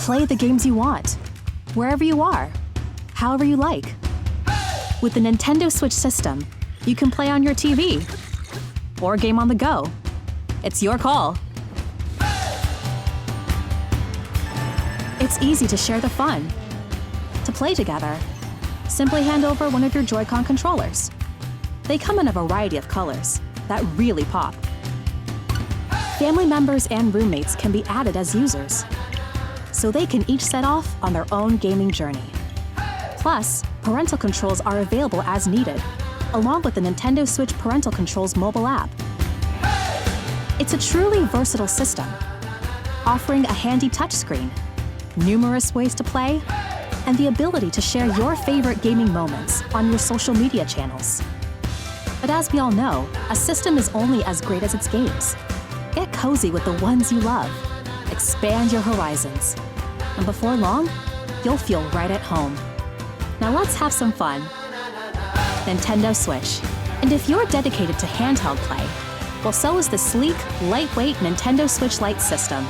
Play the games you want, wherever you are, however you like. With the Nintendo Switch system, you can play on your TV or game on the go. It's your call. It's easy to share the fun. To play together, simply hand over one of your Joy-Con controllers. They come in a variety of colors that really pop. Family members and roommates can be added as users, so they can each set off on their own gaming journey. Plus, parental controls are available as needed, along with the Nintendo Switch Parental Controls mobile app. It's a truly versatile system, offering a handy touchscreen, numerous ways to play, and the ability to share your favorite gaming moments on your social media channels. But as we all know, a system is only as great as its games. Get cozy with the ones you love. Expand your horizons. And before long, you'll feel right at home. Now let's have some fun. Nintendo Switch. And if you're dedicated to handheld play, well, so is the sleek, lightweight Nintendo Switch Lite system.